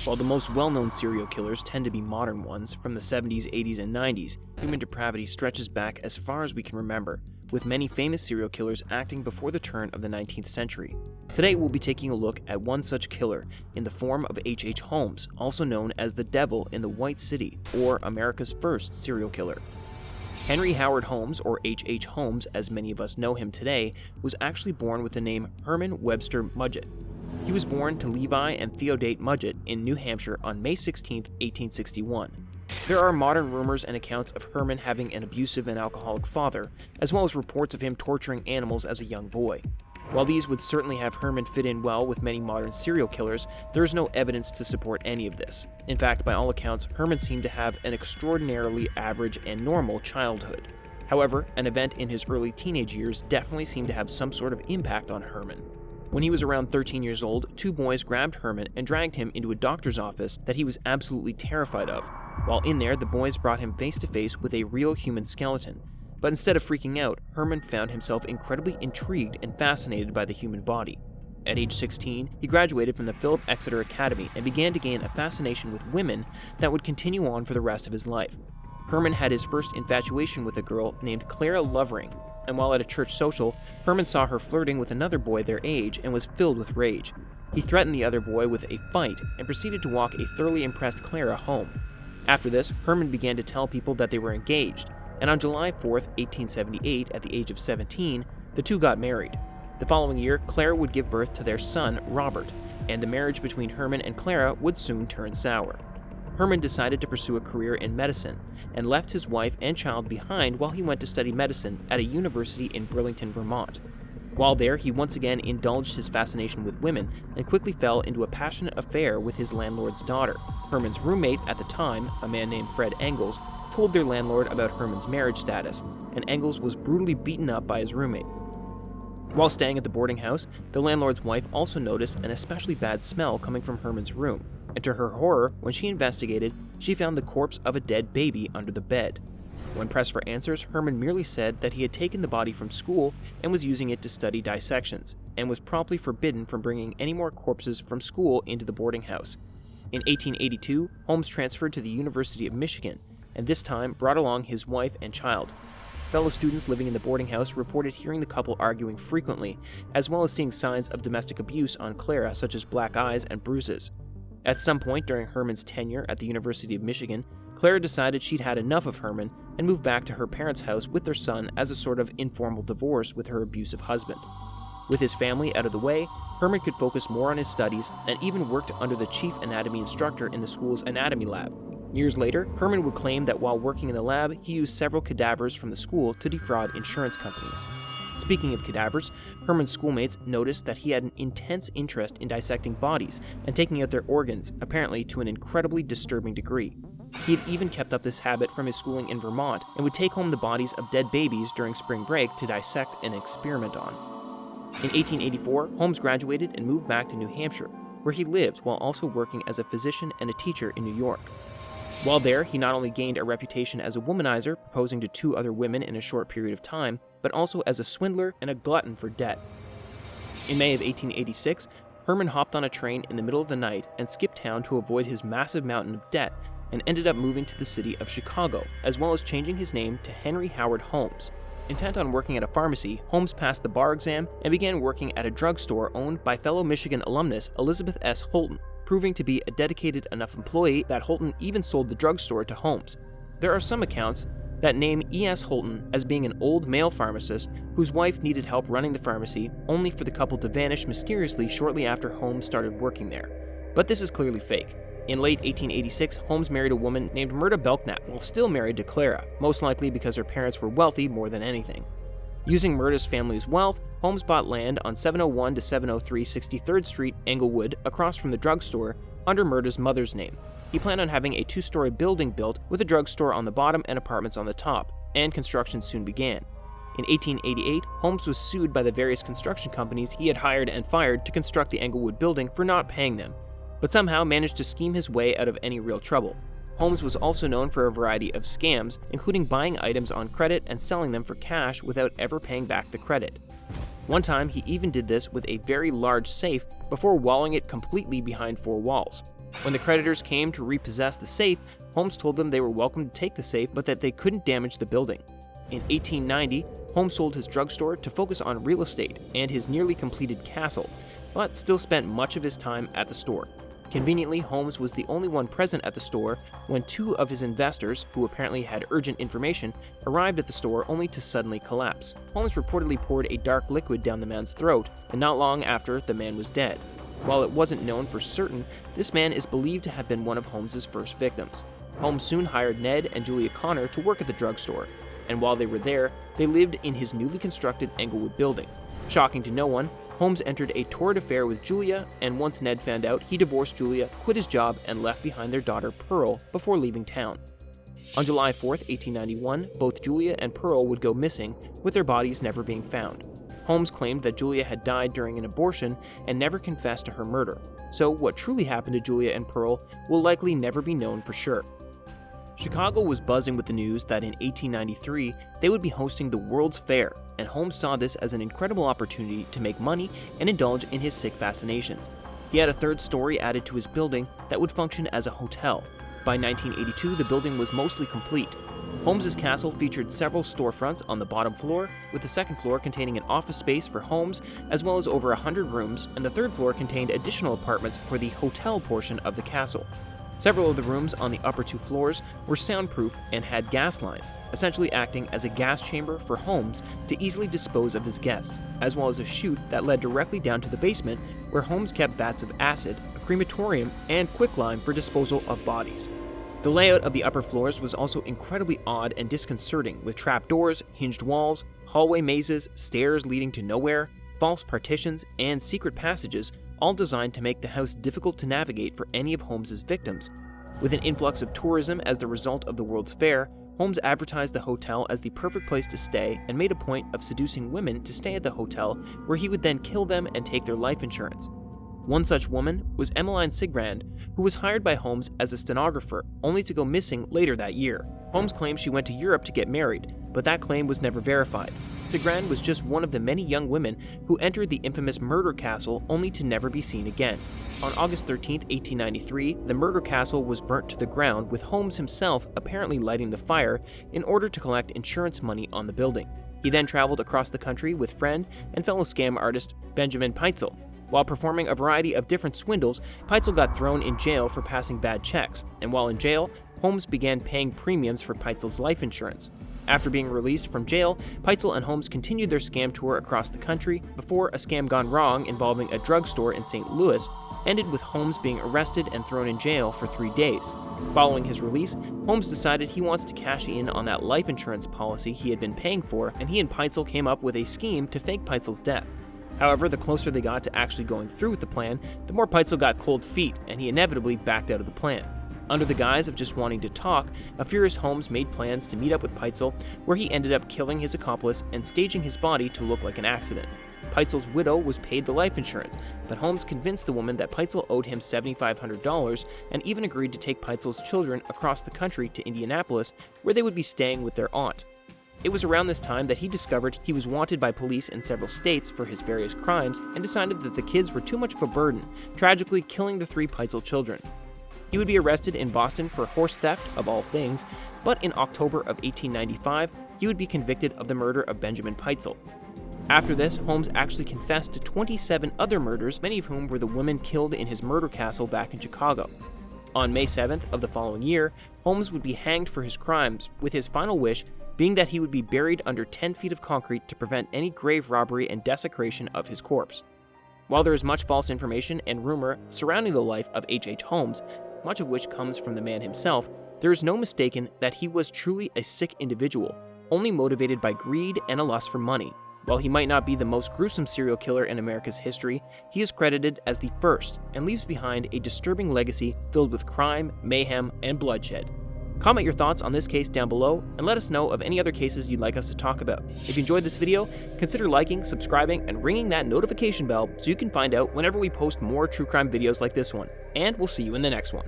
While the most well-known serial killers tend to be modern ones from the 70s, 80s, and 90s, human depravity stretches back as far as we can remember, with many famous serial killers acting before the turn of the 19th century. Today we'll be taking a look at one such killer in the form of H.H. Holmes, also known as the Devil in the White City, or America's first serial killer. Henry Howard Holmes, or H.H. Holmes as many of us know him today, was actually born with the name Herman Webster Mudgett. He was born to Levi and Theodate Mudgett in New Hampshire on May 16, 1861. There are modern rumors and accounts of Herman having an abusive and alcoholic father, as well as reports of him torturing animals as a young boy. While these would certainly have Herman fit in well with many modern serial killers, there is no evidence to support any of this. In fact, by all accounts, Herman seemed to have an extraordinarily average and normal childhood. However, an event in his early teenage years definitely seemed to have some sort of impact on Herman. When he was around 13 years old, two boys grabbed Herman and dragged him into a doctor's office that he was absolutely terrified of. While in there, the boys brought him face to face with a real human skeleton. But instead of freaking out, Herman found himself incredibly intrigued and fascinated by the human body. At age 16, he graduated from the Philip Exeter Academy and began to gain a fascination with women that would continue on for the rest of his life. Herman had his first infatuation with a girl named Clara Lovering, and while at a church social, Herman saw her flirting with another boy their age and was filled with rage. He threatened the other boy with a fight and proceeded to walk a thoroughly impressed Clara home. After this, Herman began to tell people that they were engaged, and on July 4, 1878, at the age of 17, the two got married. The following year, Clara would give birth to their son, Robert, and the marriage between Herman and Clara would soon turn sour. Herman decided to pursue a career in medicine and left his wife and child behind while he went to study medicine at a university in Burlington, Vermont. While there, he once again indulged his fascination with women and quickly fell into a passionate affair with his landlord's daughter. Herman's roommate at the time, a man named Fred Engels, told their landlord about Herman's marriage status, and Engels was brutally beaten up by his roommate. While staying at the boarding house, the landlord's wife also noticed an especially bad smell coming from Herman's room, and to her horror, when she investigated, she found the corpse of a dead baby under the bed. When pressed for answers, Herman merely said that he had taken the body from school and was using it to study dissections, and was promptly forbidden from bringing any more corpses from school into the boarding house. In 1882, Holmes transferred to the University of Michigan, and this time brought along his wife and child. Fellow students living in the boarding house reported hearing the couple arguing frequently, as well as seeing signs of domestic abuse on Clara, such as black eyes and bruises. At some point during Herman's tenure at the University of Michigan, Clara decided she'd had enough of Herman and moved back to her parents' house with their son as a sort of informal divorce with her abusive husband. With his family out of the way, Herman could focus more on his studies and even worked under the chief anatomy instructor in the school's anatomy lab. Years later, Herman would claim that while working in the lab, he used several cadavers from the school to defraud insurance companies. Speaking of cadavers, Herman's schoolmates noticed that he had an intense interest in dissecting bodies and taking out their organs, apparently to an incredibly disturbing degree. He had even kept up this habit from his schooling in Vermont and would take home the bodies of dead babies during spring break to dissect and experiment on. In 1884, Holmes graduated and moved back to New Hampshire, where he lived while also working as a physician and a teacher in New York. While there, he not only gained a reputation as a womanizer, proposing to two other women in a short period of time, but also as a swindler and a glutton for debt. In May of 1886, Herman hopped on a train in the middle of the night and skipped town to avoid his massive mountain of debt, and ended up moving to the city of Chicago, as well as changing his name to Henry Howard Holmes. Intent on working at a pharmacy, Holmes passed the bar exam and began working at a drugstore owned by fellow Michigan alumnus Elizabeth S. Holton, proving to be a dedicated enough employee that Holton even sold the drugstore to Holmes. There are some accounts that name E.S. Holton as being an old male pharmacist whose wife needed help running the pharmacy, only for the couple to vanish mysteriously shortly after Holmes started working there. But this is clearly fake. In late 1886, Holmes married a woman named Myrta Belknap while still married to Clara, most likely because her parents were wealthy more than anything. Using Myrta's family's wealth, Holmes bought land on 701 to 703 63rd Street, Englewood, across from the drugstore, under Myrta's mother's name. He planned on having a two-story building built with a drugstore on the bottom and apartments on the top, and construction soon began. In 1888, Holmes was sued by the various construction companies he had hired and fired to construct the Englewood building for not paying them, but somehow managed to scheme his way out of any real trouble. Holmes was also known for a variety of scams, including buying items on credit and selling them for cash without ever paying back the credit. One time, he even did this with a very large safe before walling it completely behind four walls. When the creditors came to repossess the safe, Holmes told them they were welcome to take the safe, but that they couldn't damage the building. In 1890, Holmes sold his drugstore to focus on real estate and his nearly completed castle, but still spent much of his time at the store. Conveniently, Holmes was the only one present at the store when two of his investors, who apparently had urgent information, arrived at the store only to suddenly collapse. Holmes reportedly poured a dark liquid down the man's throat, and not long after, the man was dead. While it wasn't known for certain, this man is believed to have been one of Holmes's first victims. Holmes soon hired Ned and Julia Connor to work at the drugstore, and while they were there, they lived in his newly constructed Englewood building. Shocking to no one, Holmes entered a torrid affair with Julia, and once Ned found out, he divorced Julia, quit his job, and left behind their daughter Pearl before leaving town. On July 4, 1891, both Julia and Pearl would go missing, with their bodies never being found. Holmes claimed that Julia had died during an abortion and never confessed to her murder, so what truly happened to Julia and Pearl will likely never be known for sure. Chicago was buzzing with the news that in 1893 they would be hosting the World's Fair, and Holmes saw this as an incredible opportunity to make money and indulge in his sick fascinations. He had a third story added to his building that would function as a hotel. By 1982, the building was mostly complete. Holmes's castle featured several storefronts on the bottom floor, with the second floor containing an office space for Holmes, as well as over 100 rooms, and the third floor contained additional apartments for the hotel portion of the castle. Several of the rooms on the upper two floors were soundproof and had gas lines, essentially acting as a gas chamber for Holmes to easily dispose of his guests, as well as a chute that led directly down to the basement where Holmes kept vats of acid, a crematorium, and quicklime for disposal of bodies. The layout of the upper floors was also incredibly odd and disconcerting, with trapdoors, hinged walls, hallway mazes, stairs leading to nowhere, false partitions, and secret passages, all designed to make the house difficult to navigate for any of Holmes's victims. With an influx of tourism as the result of the World's Fair, Holmes advertised the hotel as the perfect place to stay and made a point of seducing women to stay at the hotel, where he would then kill them and take their life insurance. One such woman was Emmeline Sigrand, who was hired by Holmes as a stenographer, only to go missing later that year. Holmes claimed she went to Europe to get married, but that claim was never verified. Sigrand was just one of the many young women who entered the infamous murder castle only to never be seen again. On August 13, 1893, the murder castle was burnt to the ground, with Holmes himself apparently lighting the fire in order to collect insurance money on the building. He then traveled across the country with friend and fellow scam artist Benjamin Pitezel. While performing a variety of different swindles, Pitezel got thrown in jail for passing bad checks, and while in jail, Holmes began paying premiums for Pitezel's life insurance. After being released from jail, Pitezel and Holmes continued their scam tour across the country before a scam gone wrong involving a drugstore in St. Louis ended with Holmes being arrested and thrown in jail for 3 days. Following his release, Holmes decided he wants to cash in on that life insurance policy he had been paying for, and he and Pitezel came up with a scheme to fake Pitezel's death. However, the closer they got to actually going through with the plan, the more Pitezel got cold feet, and he inevitably backed out of the plan. Under the guise of just wanting to talk, a furious Holmes made plans to meet up with Pitezel, where he ended up killing his accomplice and staging his body to look like an accident. Pitezel's widow was paid the life insurance, but Holmes convinced the woman that Pitezel owed him $7,500 and even agreed to take Pitezel's children across the country to Indianapolis, where they would be staying with their aunt. It was around this time that he discovered he was wanted by police in several states for his various crimes and decided that the kids were too much of a burden, tragically killing the 3 Pitezel children. He would be arrested in Boston for horse theft, of all things, but in October of 1895, he would be convicted of the murder of Benjamin Pitezel. After this, Holmes actually confessed to 27 other murders, many of whom were the women killed in his murder castle back in Chicago. On May 7th of the following year, Holmes would be hanged for his crimes, with his final wish being that he would be buried under 10 feet of concrete to prevent any grave robbery and desecration of his corpse. While there is much false information and rumor surrounding the life of H.H. Holmes, much of which comes from the man himself, there is no mistaking that he was truly a sick individual, only motivated by greed and a lust for money. While he might not be the most gruesome serial killer in America's history, he is credited as the first and leaves behind a disturbing legacy filled with crime, mayhem, and bloodshed. Comment your thoughts on this case down below and let us know of any other cases you'd like us to talk about. If you enjoyed this video, consider liking, subscribing, and ringing that notification bell so you can find out whenever we post more true crime videos like this one. And we'll see you in the next one.